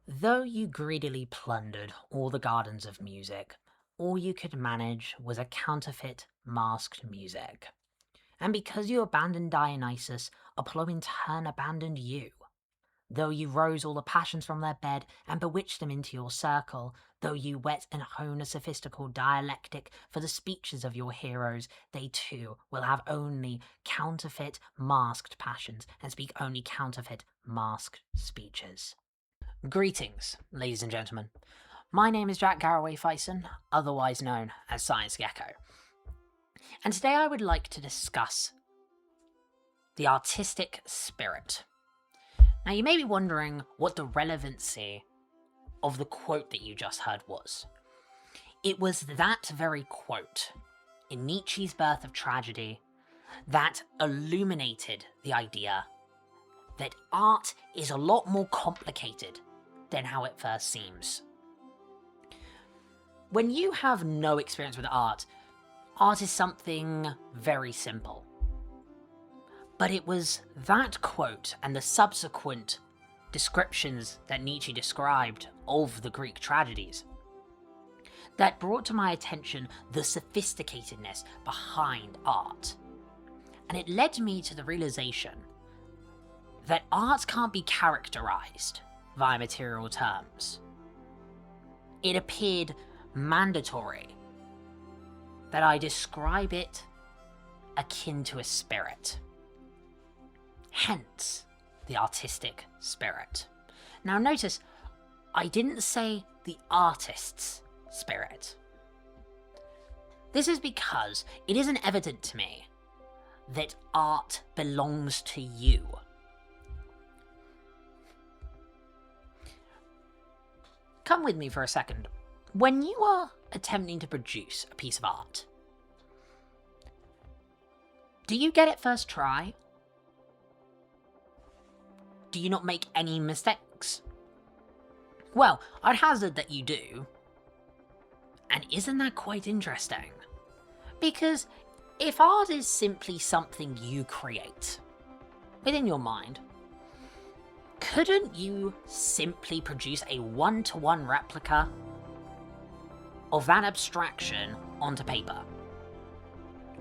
Though you greedily plundered all the gardens of music, all you could manage was a counterfeit, masked music. And because you abandoned Dionysus, Apollo in turn abandoned you. Though you rose all the passions from their bed and bewitched them into your circle, though you whet and hone a sophistical dialectic for the speeches of your heroes, they too will have only counterfeit, masked passions and speak only counterfeit, masked speeches. Greetings, ladies and gentlemen. My name is Jack Garraway Fyson, otherwise known as Science Gecko. And today I would like to discuss the artistic spirit. Now you may be wondering what the relevancy of the quote that you just heard was. It was that very quote in Nietzsche's Birth of Tragedy that illuminated the idea that art is a lot more complicated than how it first seems. When you have no experience with art is something very simple. But it was that quote and the subsequent descriptions that Nietzsche described of the Greek tragedies that brought to my attention the sophisticatedness behind art. And it led me to the realization that art can't be characterized via material terms. It appeared mandatory that I describe it akin to a spirit. Hence, the artistic spirit. Now notice, I didn't say the artist's spirit. This is because it isn't evident to me that art belongs to you. Come with me for a second. When you are attempting to produce a piece of art, do you get it first try? Do you not make any mistakes? Well, I'd hazard that you do. And isn't that quite interesting? Because if art is simply something you create within your mind, couldn't you simply produce a one-to-one replica of that abstraction onto paper?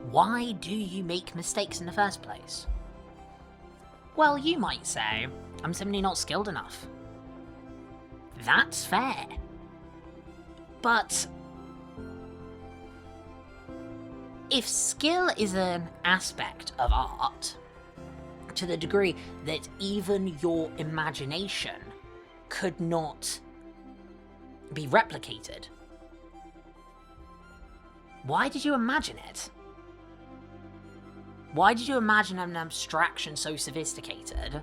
Why do you make mistakes in the first place? Well, you might say, I'm simply not skilled enough. That's fair. But if skill is an aspect of art, to the degree that even your imagination could not be replicated, why did you imagine it? Why did you imagine an abstraction so sophisticated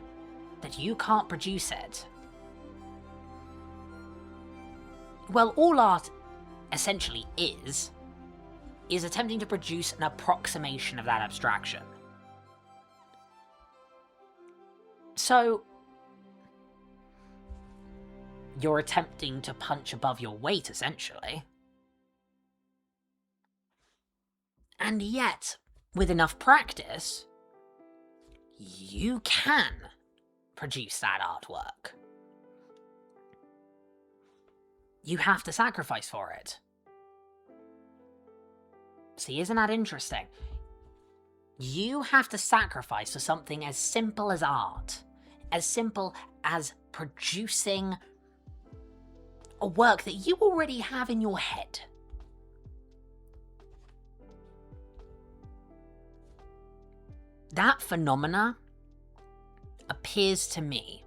that you can't produce it? Well, all art essentially is attempting to produce an approximation of that abstraction. So, you're attempting to punch above your weight, essentially. And yet, with enough practice, you can produce that artwork. You have to sacrifice for it. See, isn't that interesting? You have to sacrifice for something as simple as art, as simple as producing a work that you already have in your head. That phenomena appears to me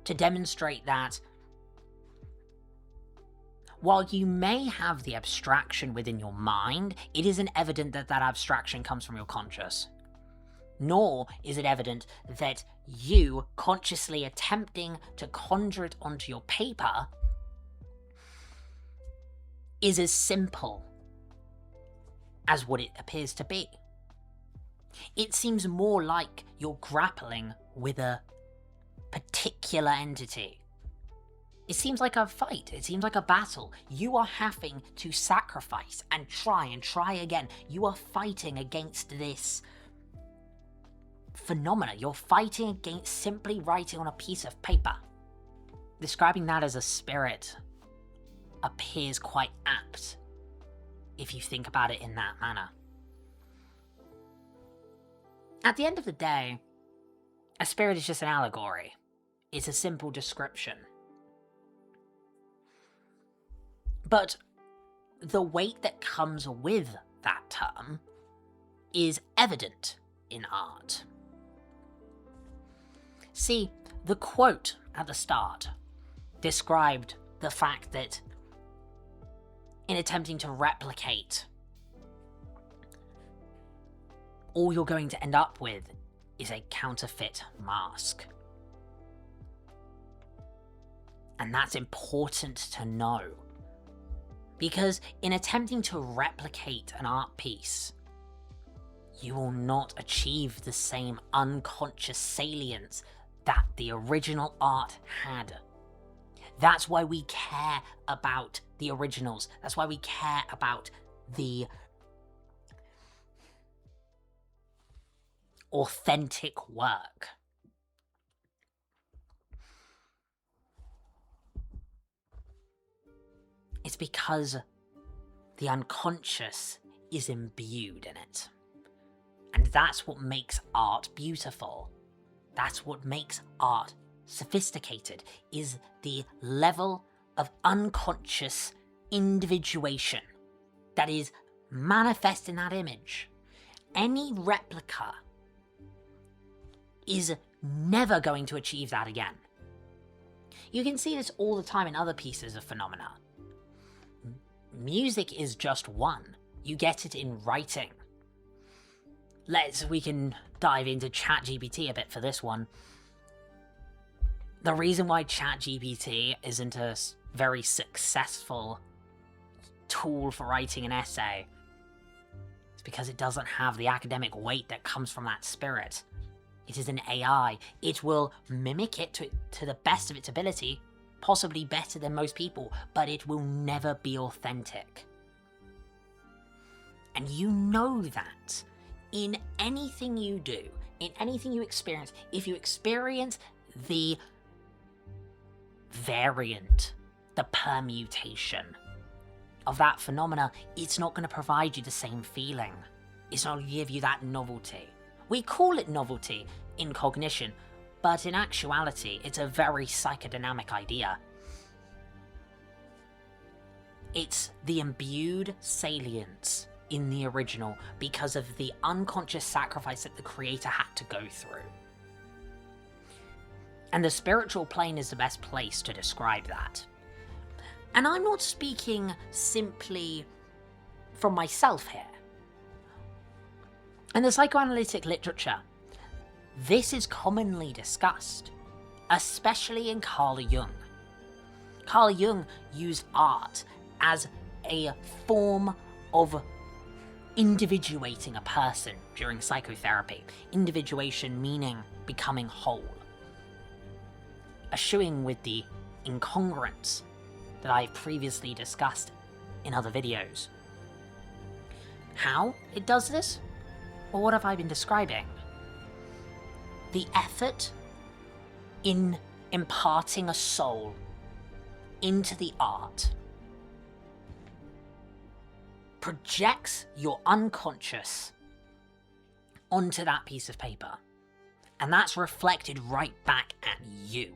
to demonstrate that while you may have the abstraction within your mind, it isn't evident that that abstraction comes from your conscious. Nor is it evident that you consciously attempting to conjure it onto your paper is as simple as what it appears to be. It seems more like you're grappling with a particular entity. It seems like a fight. It seems like a battle. You are having to sacrifice and try again. You are fighting against this phenomena. You're fighting against simply writing on a piece of paper. describing that as a spirit appears quite apt if you think about it in that manner. At the end of the day, a spirit is just an allegory. It's a simple description. But the weight that comes with that term is evident in art. See, the quote at the start described the fact that in attempting to replicate, all you're going to end up with is a counterfeit mask. And that's important to know. Because in attempting to replicate an art piece, you will not achieve the same unconscious salience that the original art had. That's why we care about the originals. That's why we care about the authentic work. It's because the unconscious is imbued in it. And that's what makes art beautiful. That's what makes art sophisticated, is the level of unconscious individuation that is manifest in that image. Any replica is never going to achieve that again. You can see this all the time in other pieces of phenomena. Music is just one. You get it in writing. We can dive into ChatGPT a bit for this one. The reason why ChatGPT isn't a very successful tool for writing an essay is because it doesn't have the academic weight that comes from that spirit. It is an AI. It will mimic it to the best of its ability, possibly better than most people, but it will never be authentic. And you know that in anything you do, in anything you experience, if you experience the variant, the permutation of that phenomena, it's not going to provide you the same feeling. It's not going to give you that novelty. We call it novelty in cognition, but in actuality, it's a very psychodynamic idea. It's the imbued salience in the original because of the unconscious sacrifice that the creator had to go through. And the spiritual plane is the best place to describe that. And I'm not speaking simply from myself here. In the psychoanalytic literature, this is commonly discussed, especially in Carl Jung. Carl Jung used art as a form of individuating a person during psychotherapy. Individuation meaning becoming whole. Eschewing with the incongruence that I've previously discussed in other videos. How it does this? Well, what have I been describing? The effort in imparting a soul into the art projects your unconscious onto that piece of paper. And that's reflected right back at you.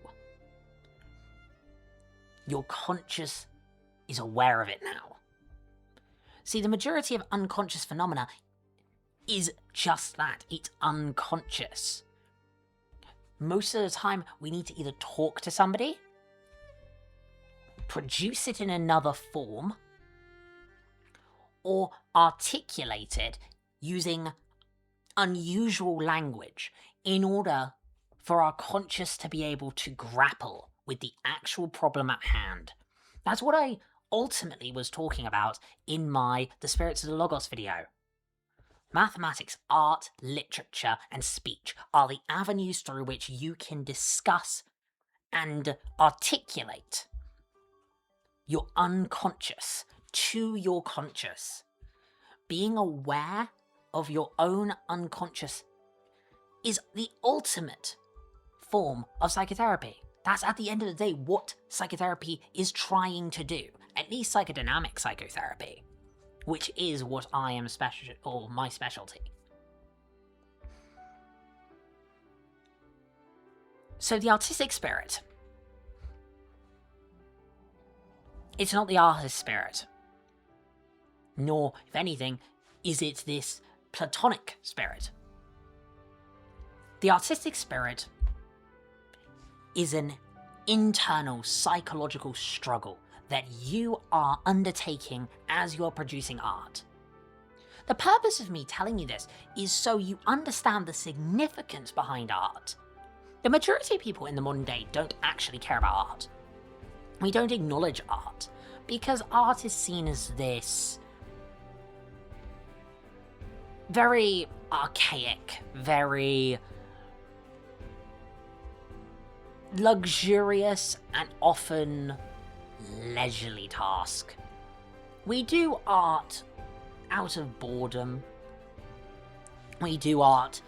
Your conscious is aware of it now. See, the majority of unconscious phenomena is just that. It's unconscious. Most of the time, we need to either talk to somebody, produce it in another form, or articulate it using unusual language in order for our conscious to be able to grapple with the actual problem at hand. That's what I ultimately was talking about in my The Spirits of the Logos video. Mathematics, art, literature, and speech are the avenues through which you can discuss and articulate your unconscious to your conscious. Being aware of your own unconscious is the ultimate form of psychotherapy. That's at the end of the day what psychotherapy is trying to do, at least psychodynamic psychotherapy, which is what I am my specialty. So the artistic spirit, it's not the artist spirit, nor, if anything, is it this platonic spirit. The artistic spirit is an internal psychological struggle that you are undertaking as you're producing art. The purpose of me telling you this is so you understand the significance behind art. The majority of people in the modern day don't actually care about art. We don't acknowledge art because art is seen as this very archaic, very luxurious and often leisurely task. We do art out of boredom. We do art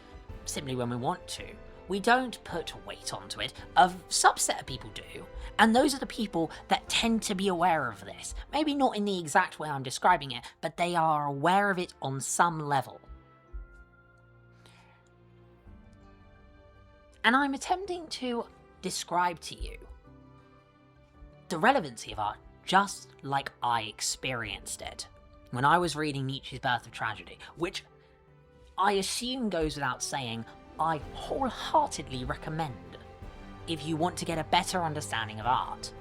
simply when we want to. We don't put weight onto it. A subset of people do, and those are the people that tend to be aware of this. Maybe not in the exact way I'm describing it, but they are aware of it on some level. And I'm attempting to describe to you the relevancy of art just like I experienced it when I was reading Nietzsche's Birth of Tragedy, which I assume goes without saying I wholeheartedly recommend if you want to get a better understanding of art.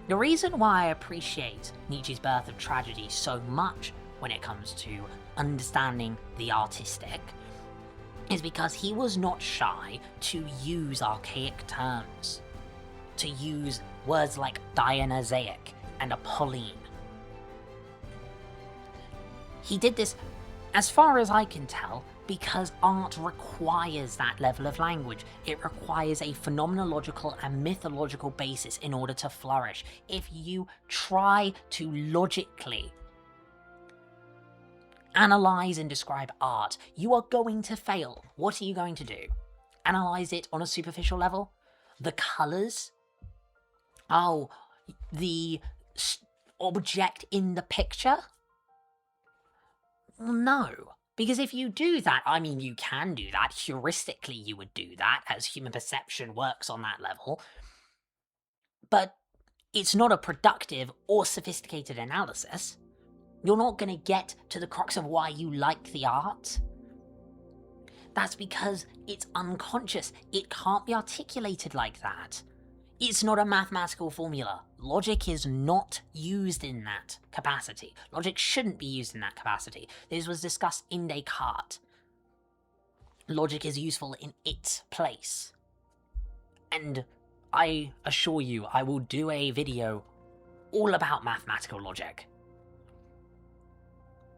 The reason why I appreciate Nietzsche's Birth of Tragedy so much when it comes to understanding the artistic is because he was not shy to use archaic terms, to use words like Dionysiac and Apolline. He did this, as far as I can tell, because art requires that level of language. It requires a phenomenological and mythological basis in order to flourish. If you try to logically analyze and describe art, you are going to fail. What are you going to do? Analyze it on a superficial level? The colours? Oh, the object in the picture? Well, no. Because if you do that, I mean, you can do that. Heuristically, you would do that, as human perception works on that level. But it's not a productive or sophisticated analysis. You're not going to get to the crux of why you like the art. That's because it's unconscious. It can't be articulated like that. It's not a mathematical formula. Logic is not used in that capacity. Logic shouldn't be used in that capacity. This was discussed in Descartes. Logic is useful in its place. And I assure you, I will do a video all about mathematical logic.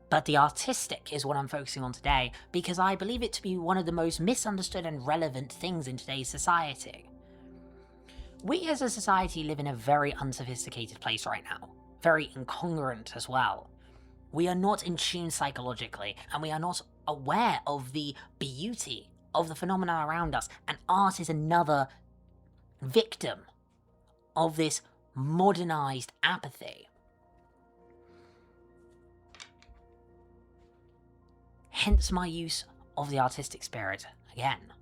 But the artistic is what I'm focusing on today because I believe it to be one of the most misunderstood and relevant things in today's society. We as a society live in a very unsophisticated place right now, very incongruent as well. We are not in tune psychologically, and we are not aware of the beauty of the phenomena around us, and art is another victim of this modernized apathy. Hence my use of the artistic spirit again.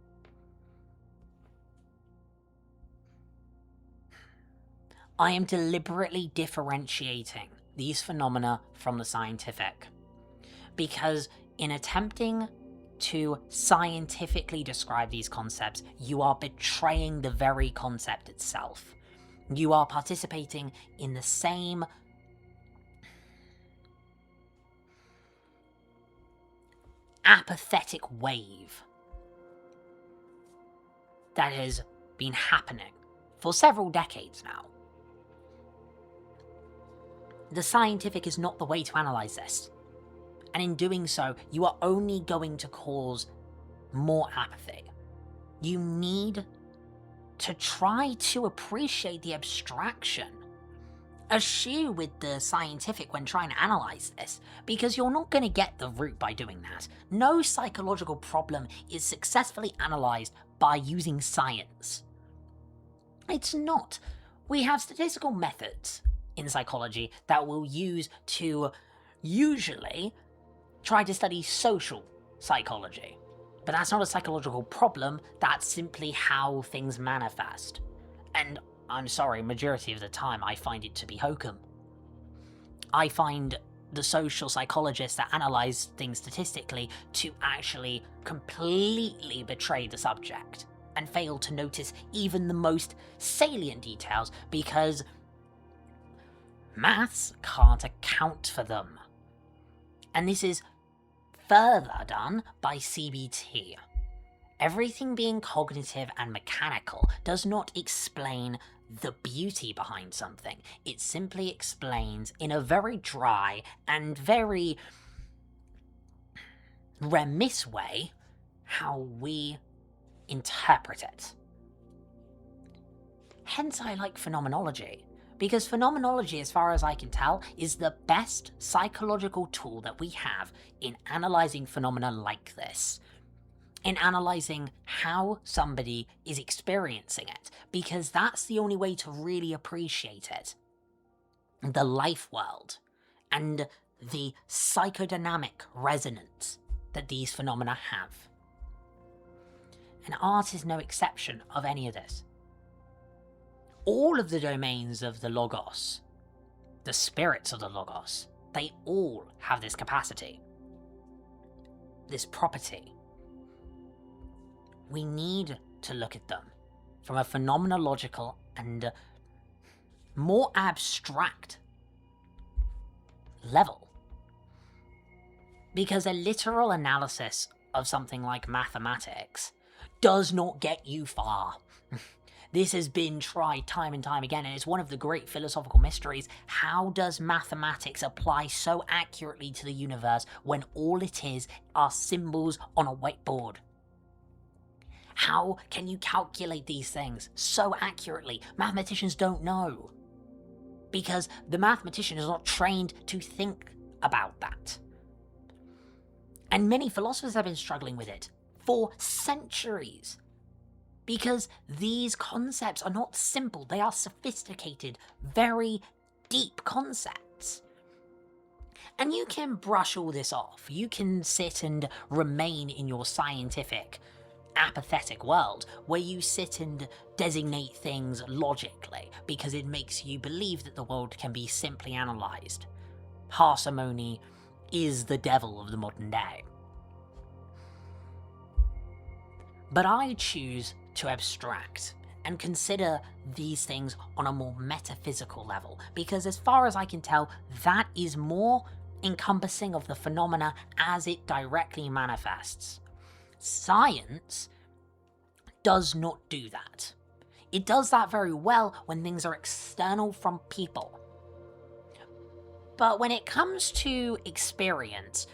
I am deliberately differentiating these phenomena from the scientific, because in attempting to scientifically describe these concepts, you are betraying the very concept itself. You are participating in the same apathetic wave that has been happening for several decades now. The scientific is not the way to analyze this. And in doing so, you are only going to cause more apathy. You need to try to appreciate the abstraction. Eschew with the scientific when trying to analyze this, because you're not going to get the root by doing that. No psychological problem is successfully analyzed by using science. It's not. We have statistical methods in psychology that we'll use to usually try to study social psychology. But that's not a psychological problem, that's simply how things manifest. And I'm sorry, majority of the time I find it to be hokum. I find the social psychologists that analyze things statistically to actually completely betray the subject and fail to notice even the most salient details because maths can't account for them. And this is further done by CBT. Everything being cognitive and mechanical does not explain the beauty behind something. It simply explains in a very dry and very remiss way how we interpret it. Hence I like phenomenology, because phenomenology, as far as I can tell, is the best psychological tool that we have in analysing phenomena like this. In analysing how somebody is experiencing it, because that's the only way to really appreciate it. The life world, and the psychodynamic resonance that these phenomena have. And art is no exception of any of this. All of the domains of the Logos, the spirits of the Logos, they all have this capacity, this property. We need to look at them from a phenomenological and more abstract level. Because a literal analysis of something like mathematics does not get you far. This has been tried time and time again, and it's one of the great philosophical mysteries. How does mathematics apply so accurately to the universe when all it is are symbols on a whiteboard? How can you calculate these things so accurately? Mathematicians don't know. Because the mathematician is not trained to think about that. And many philosophers have been struggling with it for centuries. Because these concepts are not simple, they are sophisticated, very deep concepts. And you can brush all this off. You can sit and remain in your scientific, apathetic world where you sit and designate things logically because it makes you believe that the world can be simply analysed. Parsimony is the devil of the modern day. But I choose to abstract and consider these things on a more metaphysical level, because as far as I can tell, that is more encompassing of the phenomena as it directly manifests. Science does not do that. It does that very well when things are external from people. But when it comes to experience,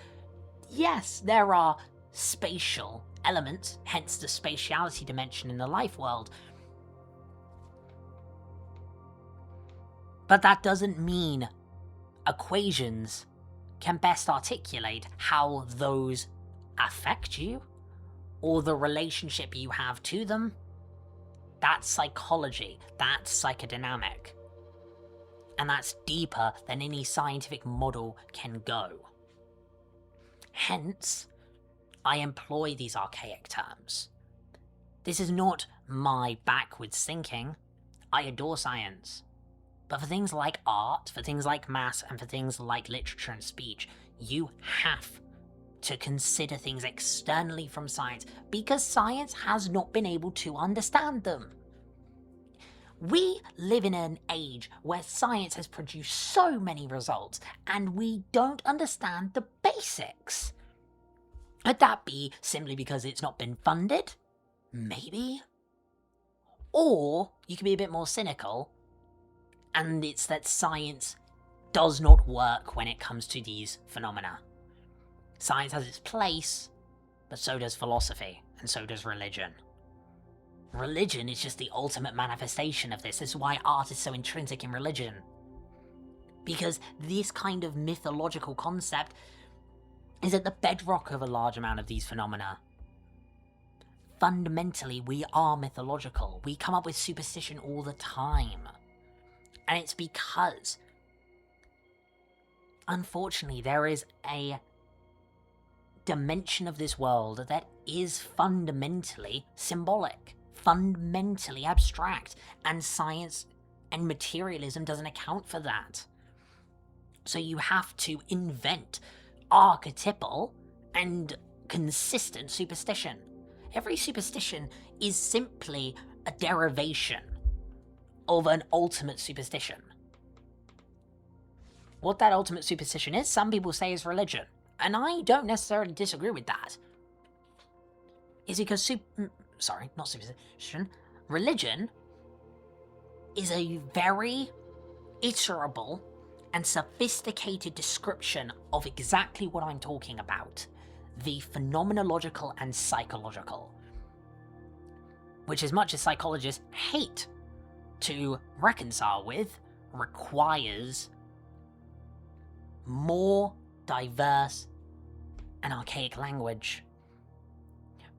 yes, there are spatial elements, hence the spatiality dimension in the life world. But that doesn't mean equations can best articulate how those affect you or the relationship you have to them. That's psychology, that's psychodynamic. And that's deeper than any scientific model can go. Hence, I employ these archaic terms. This is not my backwards thinking. I adore science. But for things like art, for things like maths, and for things like literature and speech, you have to consider things externally from science because science has not been able to understand them. We live in an age where science has produced so many results and we don't understand the basics. Could that be simply because it's not been funded? Maybe. Or you can be a bit more cynical, and it's that science does not work when it comes to these phenomena. Science has its place, but so does philosophy, and so does religion. Religion is just the ultimate manifestation of this. This is why art is so intrinsic in religion. Because this kind of mythological concept is at the bedrock of a large amount of these phenomena. fundamentally we are mythological. We come up with superstition all the time. And it's because, unfortunately, there is a dimension of this world that is fundamentally symbolic, fundamentally abstract, and science and materialism doesn't account for that. So you have to invent archetypal and consistent superstition. Every superstition is simply a derivation of an ultimate superstition. What that ultimate superstition is, some people say is religion. And I don't necessarily disagree with that. Is because not superstition. Religion is a very iterable and sophisticated description of exactly what I'm talking about. The phenomenological and psychological. Which, as much as psychologists hate to reconcile with, requires more diverse and archaic language.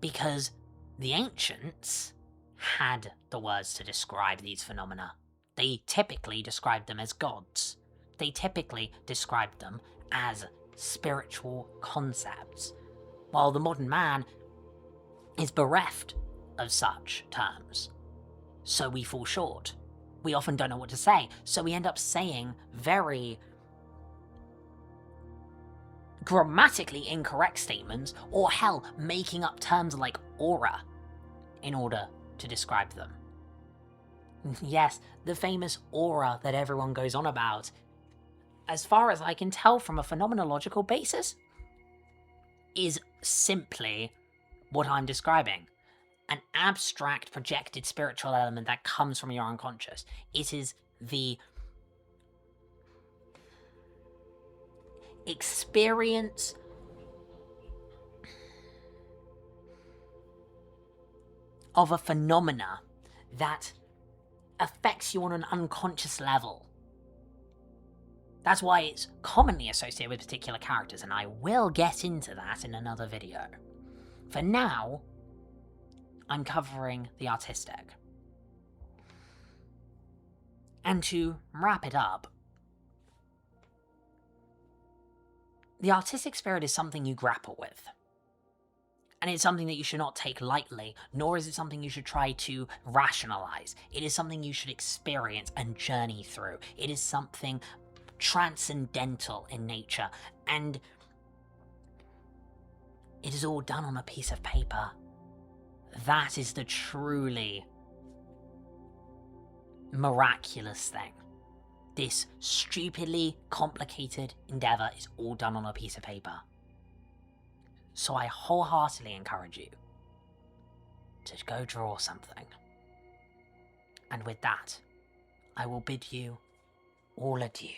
Because the ancients had the words to describe these phenomena. They typically described them as gods. They typically described them as spiritual concepts, while the modern man is bereft of such terms. So we fall short. We often don't know what to say, so we end up saying very grammatically incorrect statements, or hell, making up terms like aura in order to describe them. Yes, the famous aura that everyone goes on about, as far as I can tell from a phenomenological basis, is simply what I'm describing. An abstract projected spiritual element that comes from your unconscious. It is the experience of a phenomena that affects you on an unconscious level. That's why it's commonly associated with particular characters, and I will get into that in another video. For now, I'm covering the artistic. And to wrap it up, the artistic spirit is something you grapple with. And it's something that you should not take lightly, nor is it something you should try to rationalize. It is something you should experience and journey through. It is something transcendental in nature, and it is all done on a piece of paper. That is the truly miraculous thing. This stupidly complicated endeavor is all done on a piece of paper. So I wholeheartedly encourage you to go draw something. And with that, I will bid you all adieu.